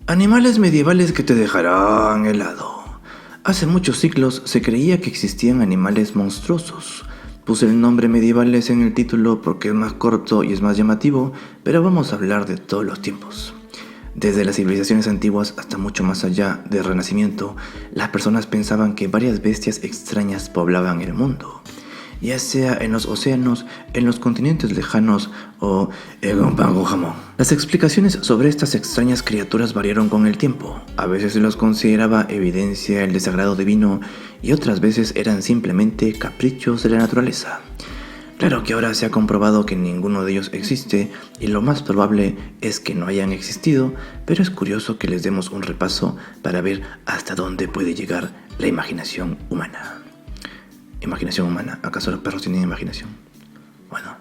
Animales medievales que te dejarán helado. Hace muchos siglos se creía que existían animales monstruosos. Puse el nombre medievales en el título porque es más corto y es más llamativo, pero vamos a hablar de todos los tiempos. Desde las civilizaciones antiguas hasta mucho más allá del Renacimiento, las personas pensaban que varias bestias extrañas poblaban el mundo, ya sea en los océanos, en los continentes lejanos o en un pan con jamón. Las explicaciones sobre estas extrañas criaturas variaron con el tiempo. A veces se los consideraba evidencia del desagrado divino y otras veces eran simplemente caprichos de la naturaleza. Claro que ahora se ha comprobado que ninguno de ellos existe y lo más probable es que no hayan existido, pero es curioso que les demos un repaso para ver hasta dónde puede llegar la imaginación humana. Imaginación humana. ¿Acaso los perros tienen imaginación? Bueno,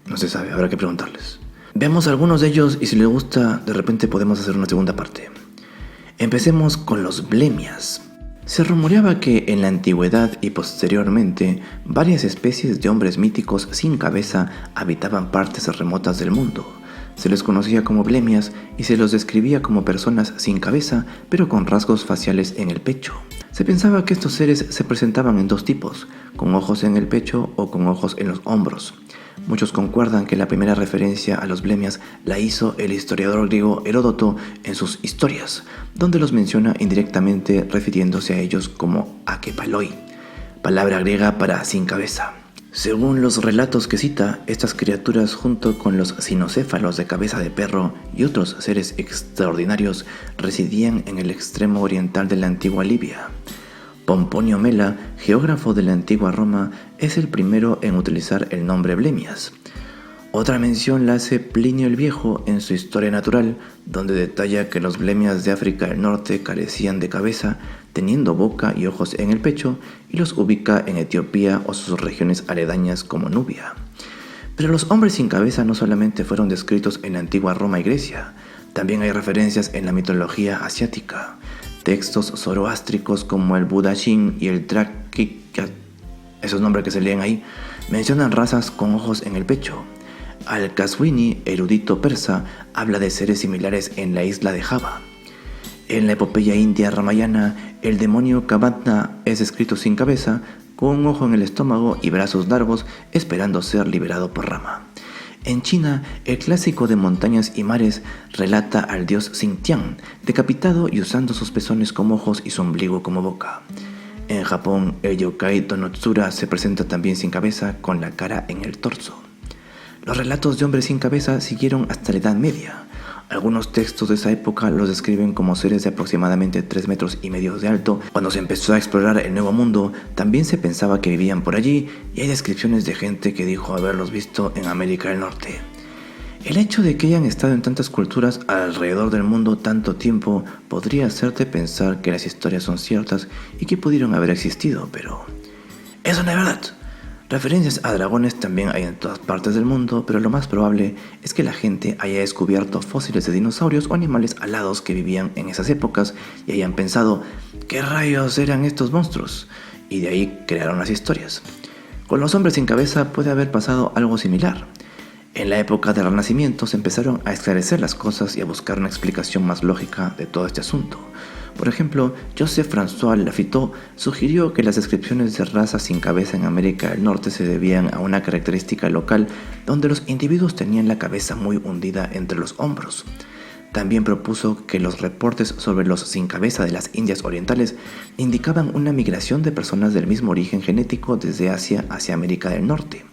no se sabe, habrá que preguntarles. Veamos algunos de ellos y si les gusta, de repente podemos hacer una segunda parte. Empecemos con los blemias. Se rumoreaba que en la antigüedad y posteriormente varias especies de hombres míticos sin cabeza habitaban partes remotas del mundo. Se les conocía como blemias y se los describía como personas sin cabeza pero con rasgos faciales en el pecho. Se pensaba que estos seres se presentaban en dos tipos, con ojos en el pecho o con ojos en los hombros. Muchos concuerdan que la primera referencia a los blemias la hizo el historiador griego Heródoto en sus historias, donde los menciona indirectamente refiriéndose a ellos como akepaloi, palabra griega para sin cabeza. Según los relatos que cita, estas criaturas junto con los cinocéfalos de cabeza de perro y otros seres extraordinarios residían en el extremo oriental de la antigua Libia. Pomponio Mela, geógrafo de la antigua Roma, es el primero en utilizar el nombre blemias. Otra mención la hace Plinio el Viejo en su Historia Natural, donde detalla que los blemias de África del Norte carecían de cabeza, teniendo boca y ojos en el pecho, y los ubica en Etiopía o sus regiones aledañas como Nubia. Pero los hombres sin cabeza no solamente fueron descritos en la antigua Roma y Grecia, también hay referencias en la mitología asiática. Textos zoroástricos como el Budashin y el Trakika, esos nombres que se leen ahí, mencionan razas con ojos en el pecho. Al-Qaswini, erudito persa, habla de seres similares en la isla de Java. En la epopeya india ramayana, el demonio Kavatna es descrito sin cabeza, con un ojo en el estómago y brazos largos, esperando ser liberado por Rama. En China, el clásico de montañas y mares relata al dios Xintian, decapitado y usando sus pezones como ojos y su ombligo como boca. En Japón, el yokai Tonotsura se presenta también sin cabeza, con la cara en el torso. Los relatos de hombres sin cabeza siguieron hasta la Edad Media. Algunos textos de esa época los describen como seres de aproximadamente 3,5 metros de alto. Cuando se empezó a explorar el Nuevo Mundo, también se pensaba que vivían por allí y hay descripciones de gente que dijo haberlos visto en América del Norte. El hecho de que hayan estado en tantas culturas alrededor del mundo tanto tiempo podría hacerte pensar que las historias son ciertas y que pudieron haber existido, pero eso no es verdad. Referencias a dragones también hay en todas partes del mundo, pero lo más probable es que la gente haya descubierto fósiles de dinosaurios o animales alados que vivían en esas épocas y hayan pensado, ¿qué rayos eran estos monstruos? Y de ahí crearon las historias. Con los hombres sin cabeza puede haber pasado algo similar. En la época del Renacimiento se empezaron a esclarecer las cosas y a buscar una explicación más lógica de todo este asunto. Por ejemplo, Joseph-François Lafitau sugirió que las descripciones de razas sin cabeza en América del Norte se debían a una característica local donde los individuos tenían la cabeza muy hundida entre los hombros. También propuso que los reportes sobre los sin cabeza de las Indias Orientales indicaban una migración de personas del mismo origen genético desde Asia hacia América del Norte.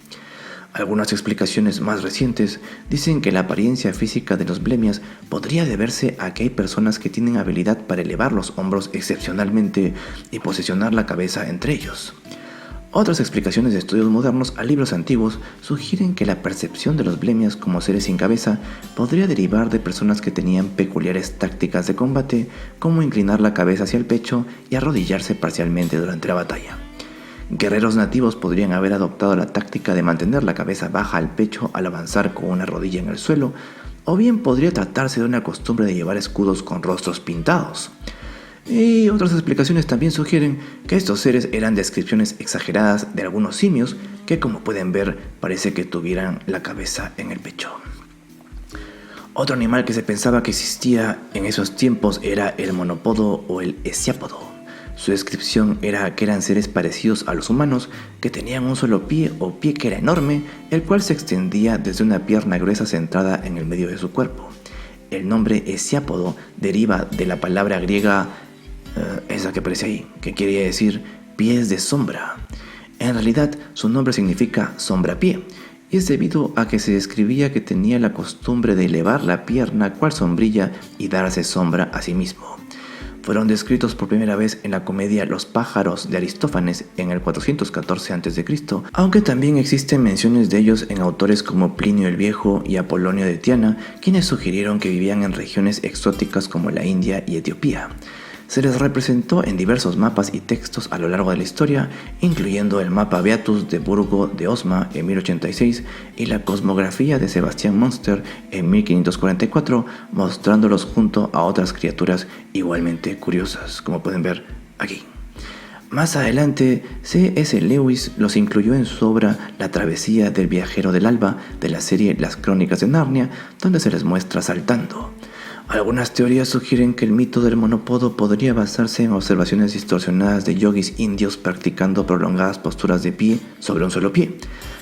Algunas explicaciones más recientes dicen que la apariencia física de los blemias podría deberse a que hay personas que tienen habilidad para elevar los hombros excepcionalmente y posicionar la cabeza entre ellos. Otras explicaciones de estudios modernos a libros antiguos sugieren que la percepción de los blemias como seres sin cabeza podría derivar de personas que tenían peculiares tácticas de combate, como inclinar la cabeza hacia el pecho y arrodillarse parcialmente durante la batalla. Guerreros nativos podrían haber adoptado la táctica de mantener la cabeza baja al pecho al avanzar con una rodilla en el suelo, o bien podría tratarse de una costumbre de llevar escudos con rostros pintados. Y otras explicaciones también sugieren que estos seres eran descripciones exageradas de algunos simios que, como pueden ver, parece que tuvieran la cabeza en el pecho. Otro animal que se pensaba que existía en esos tiempos era el monopodo o el hesiápodo. Su descripción era que eran seres parecidos a los humanos que tenían un solo pie o pie que era enorme, el cual se extendía desde una pierna gruesa centrada en el medio de su cuerpo. El nombre hesiápodo deriva de la palabra griega, esa que aparece ahí, que quiere decir pies de sombra. En realidad, su nombre significa sombrapié, y es debido a que se describía que tenía la costumbre de elevar la pierna cual sombrilla y darse sombra a sí mismo. Fueron descritos por primera vez en la comedia Los pájaros de Aristófanes en el 414 a.C., aunque también existen menciones de ellos en autores como Plinio el Viejo y Apolonio de Tiana, quienes sugirieron que vivían en regiones exóticas como la India y Etiopía. Se les representó en diversos mapas y textos a lo largo de la historia, incluyendo el mapa Beatus de Burgo de Osma en 1086 y la cosmografía de Sebastián Münster en 1544, mostrándolos junto a otras criaturas igualmente curiosas, como pueden ver aquí. Más adelante, C.S. Lewis los incluyó en su obra La travesía del viajero del alba de la serie Las Crónicas de Narnia, donde se les muestra saltando. Algunas teorías sugieren que el mito del monopodo podría basarse en observaciones distorsionadas de yogis indios practicando prolongadas posturas de pie sobre un solo pie,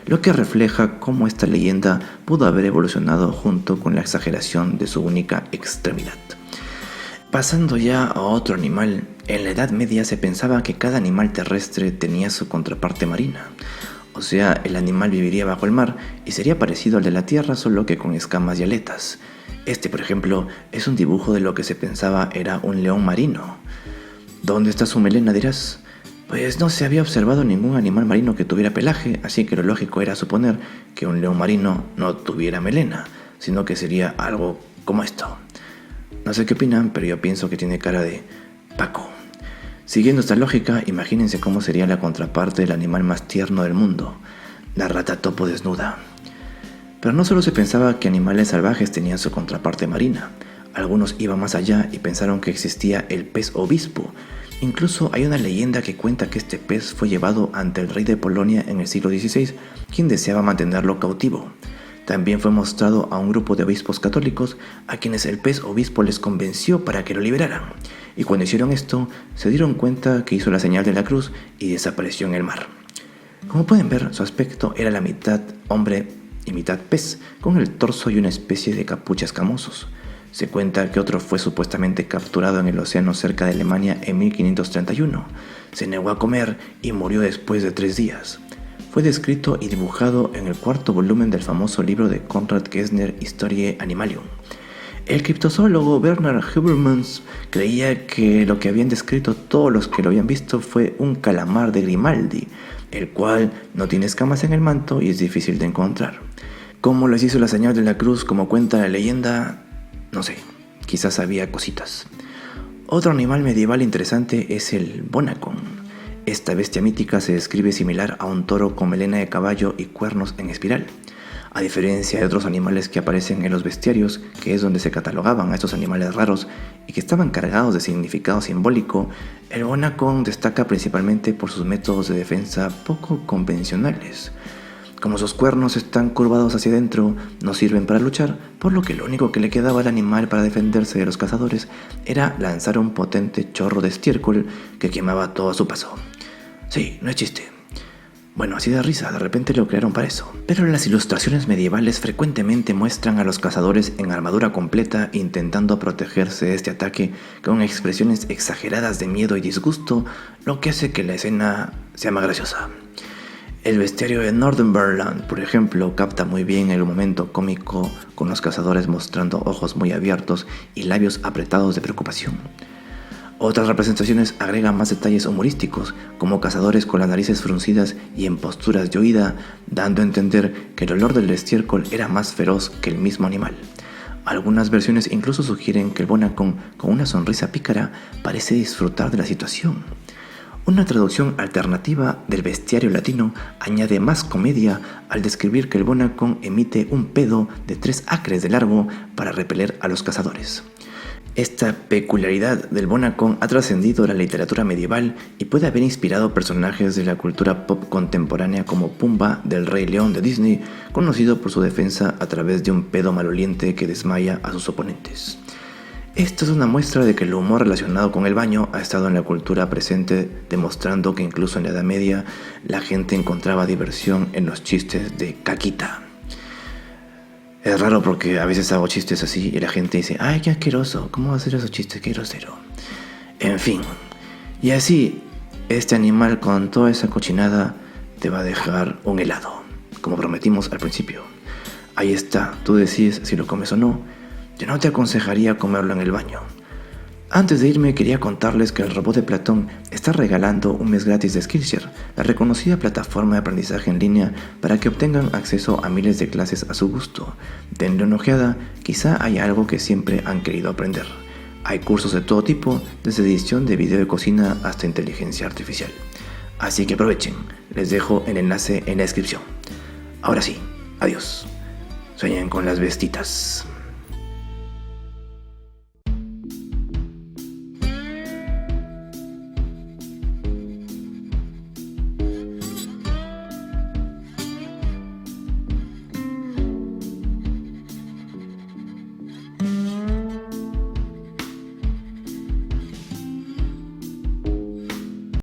lo que refleja cómo esta leyenda pudo haber evolucionado junto con la exageración de su única extremidad. Pasando ya a otro animal, en la Edad Media se pensaba que cada animal terrestre tenía su contraparte marina. O sea, el animal viviría bajo el mar y sería parecido al de la tierra, solo que con escamas y aletas. Este, por ejemplo, es un dibujo de lo que se pensaba era un león marino. ¿Dónde está su melena, dirás? Pues no se había observado ningún animal marino que tuviera pelaje, así que lo lógico era suponer que un león marino no tuviera melena, sino que sería algo como esto. No sé qué opinan, pero yo pienso que tiene cara de Paco. Siguiendo esta lógica, imagínense cómo sería la contraparte del animal más tierno del mundo, la rata topo desnuda. Pero no solo se pensaba que animales salvajes tenían su contraparte marina, algunos iban más allá y pensaron que existía el pez obispo. Incluso hay una leyenda que cuenta que este pez fue llevado ante el rey de Polonia en el siglo XVI, quien deseaba mantenerlo cautivo. También fue mostrado a un grupo de obispos católicos a quienes el pez obispo les convenció para que lo liberaran. Y cuando hicieron esto, se dieron cuenta que hizo la señal de la cruz y desapareció en el mar. Como pueden ver, su aspecto era la mitad hombre y mitad pez, con el torso y una especie de capucha escamosos. Se cuenta que otro fue supuestamente capturado en el océano cerca de Alemania en 1531. Se negó a comer y murió después de 3 días. Fue descrito y dibujado en el 4º volumen del famoso libro de Konrad Gessner Historiae Animalium. El criptozoólogo Bernard Habermas creía que lo que habían descrito todos los que lo habían visto fue un calamar de Grimaldi, el cual no tiene escamas en el manto y es difícil de encontrar. ¿Cómo les hizo la señal de la cruz como cuenta la leyenda? No sé, quizás había cositas. Otro animal medieval interesante es el bonacón. Esta bestia mítica se describe similar a un toro con melena de caballo y cuernos en espiral. A diferencia de otros animales que aparecen en los bestiarios, que es donde se catalogaban a estos animales raros y que estaban cargados de significado simbólico, el bonacón destaca principalmente por sus métodos de defensa poco convencionales. Como sus cuernos están curvados hacia adentro, no sirven para luchar, por lo que lo único que le quedaba al animal para defenderse de los cazadores era lanzar un potente chorro de estiércol que quemaba todo a su paso. Sí, no es chiste. Bueno, así de risa, de repente lo crearon para eso. Pero las ilustraciones medievales frecuentemente muestran a los cazadores en armadura completa intentando protegerse de este ataque con expresiones exageradas de miedo y disgusto, lo que hace que la escena sea más graciosa. El bestiario de Northumberland, por ejemplo, capta muy bien el momento cómico con los cazadores mostrando ojos muy abiertos y labios apretados de preocupación. Otras representaciones agregan más detalles humorísticos, como cazadores con las narices fruncidas y en posturas de huida, dando a entender que el olor del estiércol era más feroz que el mismo animal. Algunas versiones incluso sugieren que el bonacón, con una sonrisa pícara, parece disfrutar de la situación. Una traducción alternativa del bestiario latino añade más comedia al describir que el bonacón emite un pedo de 3 acres de largo para repeler a los cazadores. Esta peculiaridad del bonacón ha trascendido la literatura medieval y puede haber inspirado personajes de la cultura pop contemporánea como Pumba del Rey León de Disney, conocido por su defensa a través de un pedo maloliente que desmaya a sus oponentes. Esto es una muestra de que el humor relacionado con el baño ha estado en la cultura presente, demostrando que incluso en la Edad Media la gente encontraba diversión en los chistes de caquita. Es raro porque a veces hago chistes así y la gente dice, ¡ay, qué asqueroso! ¿Cómo va a hacer esos chistes? ¡Qué grosero! En fin, y así, este animal con toda esa cochinada te va a dejar un helado, como prometimos al principio. Ahí está, tú decides si lo comes o no. Yo no te aconsejaría comerlo en el baño. Antes de irme quería contarles que el robot de Platón está regalando un mes gratis de Skillshare, la reconocida plataforma de aprendizaje en línea para que obtengan acceso a miles de clases a su gusto. Denle una ojeada, quizá haya algo que siempre han querido aprender. Hay cursos de todo tipo, desde edición de video de cocina hasta inteligencia artificial. Así que aprovechen, les dejo el enlace en la descripción. Ahora sí, adiós. Sueñen con las bestitas.